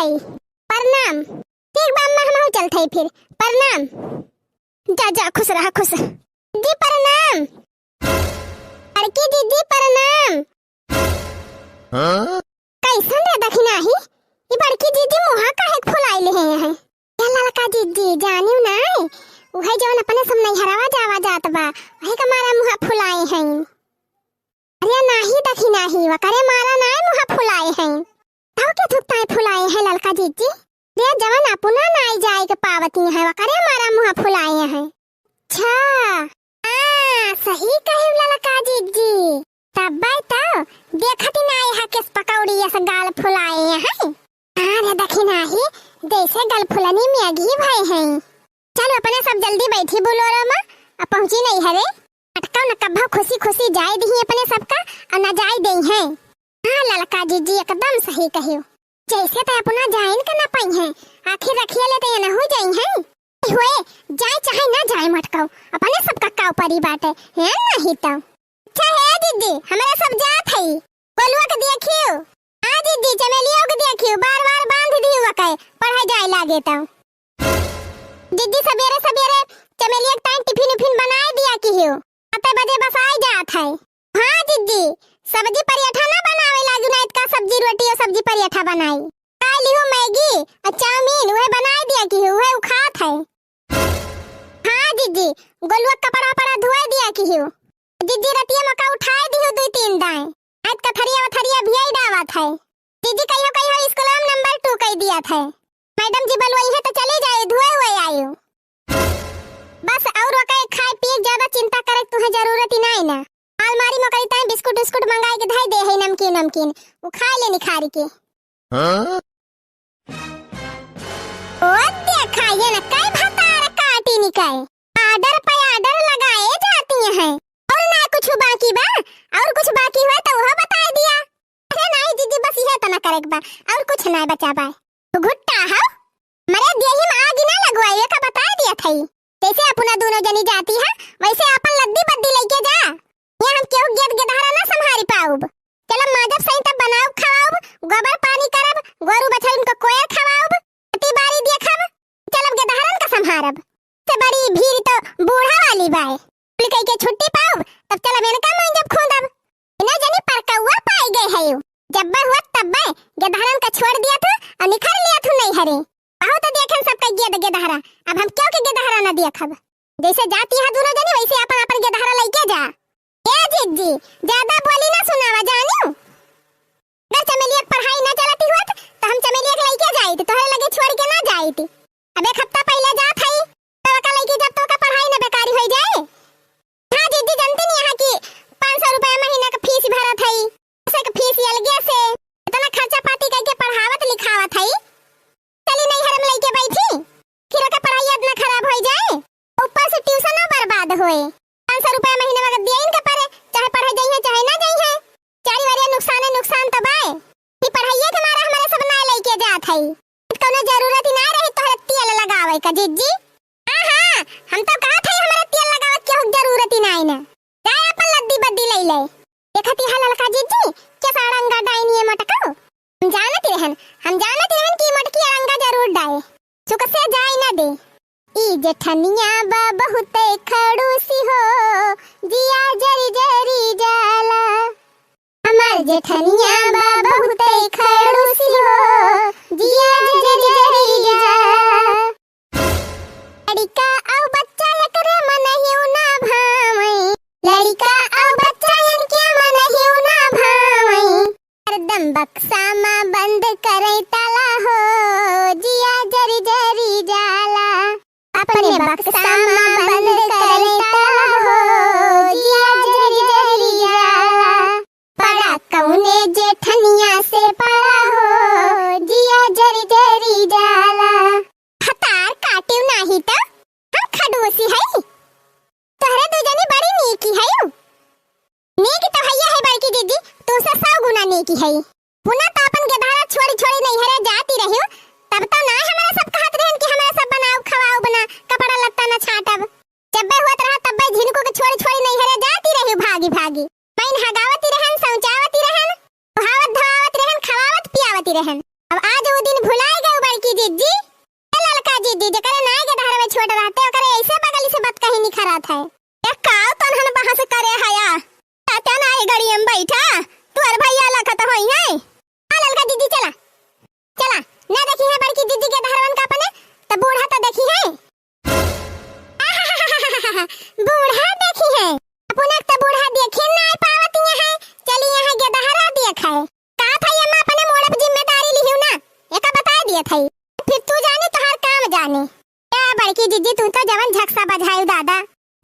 हई। प्रणाम। ठीक बा अम्मा, हम चलत हई फिर। प्रणाम। जा जा, खुश रहा खुश। जी प्रणाम। लड़की दीदी प्रणाम। कैसन रे दखिनाही, ई बड़की दीदी मुहा काहे फुलाइले है यहाँ? या लड़का दीदी जानियो नाय, उहे जवन अपने सब नैहरावा जावा जात बा, वही का मारा मुहा फुलाए हैं। अरे नाही दखिनाही, वकरे मारा नाय मुहा फुलाए हैं। ताऊ के थुकताए फुलाए हैं लड़का दीदी? रे जवन अपना नाई जाए के पावती है, वकरे मारा मुहा फुलाए हैं। अच्छा सही कहे लड़का दीदी। तब तो देखती नाई है किस पकौड़ी ऐसा गाल फुलाए हैं। अरे दखिनाही, जैसे गल फुलनी में अगी भाई हैं। चलो अपने सब जल्दी बैठी बोलोरो में, अब पहुंची नहीं हरे। अटकाओ न कब्बा खुशी खुशी जाए दी अपने सबका और न जाए दे हैं। हाँ लड़का दीदी एकदम सही कहियो। जैसे तो अपना जाइन का न पाई हैं, आखिर रखिए लेते न हो जाई हैं। होए जाए चाहे ना जाए मटकाओ, अपने सबका काव परी बाटे है नहीं तो। अच्छा है दीदी, हमारे सब जात हई। कोलुआ के देखियो। हां दीदी, चमेलियों के देखियो, बार-बार बांध दियो वकै पढ़ाई जाए लागे तो। दीदी सवेरे सवेरे चमेलिया के टाइम टिफिन उफिन बनाए दिया कियो, 7 बजे बस आ जात है। हां दीदी, सब्जी पराठा ना बनावे लागू, नाइट का सब्जी रोटी और सब्जी पराठा बनाई। खा लियो मैगी और चाउमीन वह बनाए दिया कियो, वह खात है। हां दीदी, गोलुआ कपड़ा पड़ा धोए दिया कियो। दीदी रतिया मका उठाए दियो 2-3 दाएं। आज का थरिया भी आई डावत है। दीदी कहियो स्कूल में नंबर 2 कह दिया था। मैडम जी बोलवाई है तो चले जाए, धोए हुए आयो। बस और वकाए खाए पिए ज्यादा चिंता करे तुहे जरूरत ही नहीं ना। अलमारी में कई ताई बिस्कुट बिस्कुट मंगाए के धाई दे है, नमकीन वो खा ले निखारी के। हां ओ देखा ये न कई भतार काटी निकाय, आर्डर पे आर्डर लगाए जाती हैं। और ना कुछ बाकी बा, और कुछ बाकी हुआ तो वह बता दिया। अरे नहीं दीदी, बस यह तो ना करे बा, और कुछ ना बचा बा। तो घुट्टा है मरे देही में आग ना लगवाए का बता दिया थई। जैसे अपना दोनों जनी जाती है, वैसे अपन लद्दी बद्दी लेके जा। ये हम क्यों गेद गेदारा ना संभारी पाऊब। चलो माजब सही तब बनाओ खाओब, गोबर पानी करब, गोरु बछल उनको कोयर खवाओब, अति बारी देखब, चलब गेदारन का संभारब। से बड़ी भीड़ तो बूढ़ा वाली बाय, कई के छुट्टी पाऊब तब चलब इनका मैं जब खोदब। इना जनी पर कौवा पाई गए है। जब हुआ तब गेदारन का छोड़ दिया था और निखर लिया था नहीं हरे। आहो तो देखें सबका गेदहारा, अब हम क्यों के गेदहारा ना देखब। जैसे जाती है दोनों जनी, वैसे अपन अपन गेदहारा लेके जा। ए जीजी ज्यादा बोली ना सुनावा जानियो। अगर चमेलिया पढ़ाई ना चलती होत तो हम चमेलिया के लेके जाई थी, तोहरे लगे छोड़ के ना जाई थी। अब एक हफ्ता पहले जात हई तो का लेके जब तो का पढ़ाई ना बेकारी हो जाए। हां दीदी जानती नहीं यहाँ की 500 रुपया महीना का फीस भरत हई। ऐसे का फीस अलगे से इतना खर्चा पाती करके पढ़ावत लिखावत हई। चली नहीं हरम लेके बैठी, फिर का पढ़ाई इतना खराब हो जाए, ऊपर से ट्यूशन बर्बाद होए। 500 रुपया महीना में दिए इनके परे, चाहे पढ़ाई जाई है चाहे ना जाई है। चारी वारिया नुकसान तो बाय। ई पढ़ाइए के मारा हमारे सब ना लेके जात हई। कोनो जरूरत ही ना रही तोहरे तेल लगावे का जीजी। हां हम तो कहत हई हमारे तेल लगावे के जरूरत ही नहीं ना। जाए अपन लद्दी बद्दी ले ले। देखती है लड़का जीजी के सारंगा डाइनिए मटकाओ। हम जानत रहन की मटकी रंगा जरूर डाए, सुख से जाए ना दे। ई जेठनिया बा बहुते खड़ूसी हो, जिया जरी जरी जाला। हमार जेठनिया बा बहुते खड़ूसी हो, जिया जरी जरी जाला। लड़का और बच्चा एकरे मन हिउ ना भावई, लड़का और बच्चा इनके मन हिउ ना भावई। हरदम बक्सा में बंद करे ताला हो, जिया जरी जरी जाला। अपने बक्सा में बंद करे ताला हो, जिया जरी जरी जाला। पड़ा कौने जेठनिया से पड़ा हो, जिया जरी जरी जाला। हतार काटियो नाही तो हम खडूसी है। तोहरे दो जनी बड़ी नेकी है। नेकी तो हैया है बड़की दीदी, तू से 100 गुना नेकी है। पुना तो अपन गेधारा छोड़ी छोड़ी नहीं हरे जाती रहियो, तब तो ना हमारे सब कहत रहन कि हमारे सब बनाओ खवाओ बना, कपड़ा लत्ता ना छाटब। जब होत रहा तब झिनको के छोड़ी छोड़ी नहीं हरे जाती रहियो भागी भागी। मैन हगावती रहन, सौचावती रहन, हावत अब आज वो दिन भुलाए गए बड़की जीजी। ललका जीजी जकरे नाय के धार में छोट रहते ओकरे ऐसे बगल से बात कहीं नहीं खरात है। एक काव तनहन बहास करे हया ताता नाय गड़िया में बैठा तोर भैया लखत होई है। आ ललका जीजी चला चला ना देखी है बड़की जीजी के धारवन का अपने त बूढ़ा तो देखी है। बूढ़ा देखी है अपने तो बूढ़ा देखे ना पावत है। चली यहाँ के दहरा देख है का था ये मां अपने मोड़ जिम्मेदारी लिहिउ ना एका बता दिए थई फिर तू जाने तो हर काम जाने। ए बड़की जीजी तू तो जवन झक्सा बजायु दादा।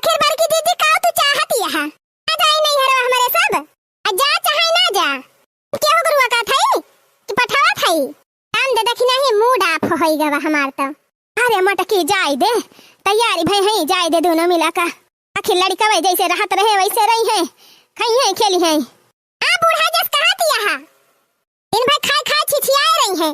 फिर बड़की जीजी का तू चाहती है आ जाई नहीं हरो हमारे सब आ जा चाहे ना जा केहू गुरुआ का थई तू पठावा थई काम दे देखी नहीं मूड ऑफ होई गवा हमार तो। अरे मटकी जाई दे तैयारी भाई है जाई दे दोनों मिला का आखिर लड़का भाई जैसे रहत रहे वैसे रही है खाई है खेली है। आ बूढ़ा जस कहा दिया है इन भाई खाए खाए छिछियाए रही है।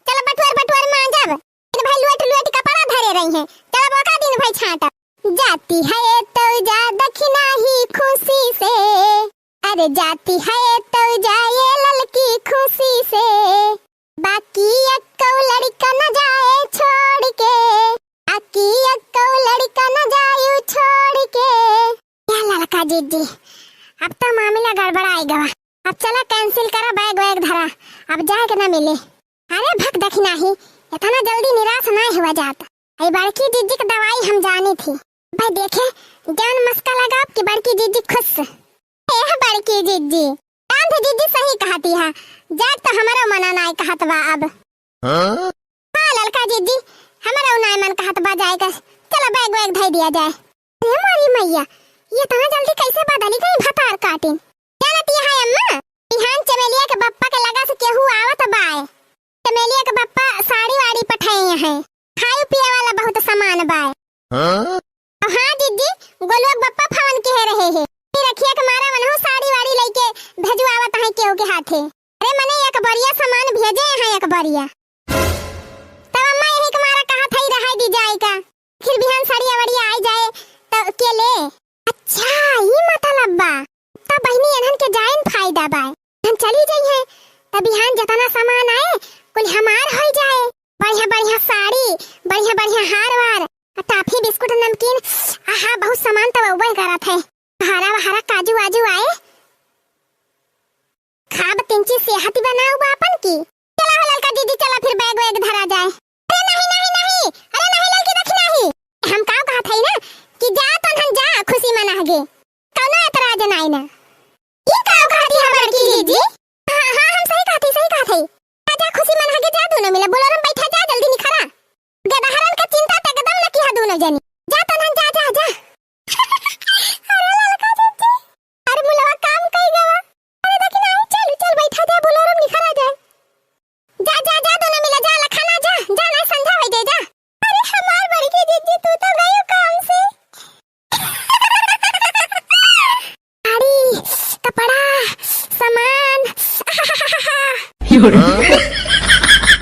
चल बटुआर मांजब इन भाई लुएट कपड़ा धरे रही है। चल बोका दिन भाई छाट जाती है तो जा दखना ही खुशी से। अरे जाती है तो जाए ललकी खुशी से बाकी एक लड़का न जाए छोड़ के आकी एक लड़का न जाए छोड़ के। या ललका जीजी अब तो मामला गड़बड़ाई गवा। अब चला कैंसिल करा बैग वैग धरा अब जाए के ना मिले। अरे भक दखना ही इतना जल्दी निराश ना हुआ जाता। ये बड़की जीजी की दवाई हम जानी थी भाई देखे जान मस्का लगा कि बड़की जीजी खुश। ए बड़की जीजी कांध जीजी सही कहती है जाग तो हमारा मना नाय कहत बा अब। हां ललका जीजी हमारा नाय मन कहत बा जाएगा। चलो बैग वैग धई दिया जाए। ए मारी मैया ये तना जल्दी कैसे बदली गई भतार काटिन जानती है अम्मा। बिहान चमेलिया के बप्पा के लगा से केहू आवत बाए चमेलिया के बप्पा साड़ी वाड़ी पठाए हैं खाए पिए वाला बहुत सामान बाए। हां जीजी गोलुआ बप्पा फवन के रहे हैं फिर रखिया के मारा मनहु साड़ी वाड़ी लेके भेजवावत है केहू के हाथे। अरे मने एक बरिया सामान भेजे हैं एक बरिया तब अम्मा यही के मारा कहा थई रहा दी जाए का फिर बिहान साड़िया वाड़िया आ जाए तो के ले। अच्छा ये मतलब बा तब बहनी अनहन के जाइन फायदा बा हम चली जाई है तब बिहान जितना सामान आए कुल हमार हो जाए। बढ़िया बढ़िया साड़ी बढ़िया बढ़िया हार वार टॉफी बिस्कुट नमकीन आहा बहुत सामान तो उबल करत है। हरा काजू वाजू आए खाब तिंची सेहत बनाऊ बा अपन की। चला हो ललका दीदी चला फिर बैग वैग धरा जाए। अरे नहीं अरे नहीं ललकी देख नहीं हम काव कहा थई ना कि जा तो हम जा खुशी मनागे कौनो एतराज नहीं ना। ये काव कहती है बड़की दीदी। हां हम सही कहती जा खुशी मनागे जा दोनों मिले बोलोरम बैठा जा जल्दी निखरा गदहरन का चिंता त एकदम न किया दोनों जनी जा तो हम जा अरे ललका दीदी अरे मुलवा काम कई गवा। अरे देखी ना चल बैठा जा बोलोरम निखरा जाए जा दोनों मिले जा लखना जा ना संध्या हो जाए जा। अरे हमार बड़की दीदी तू तो गई काम से साड़ी कपड़ा सामान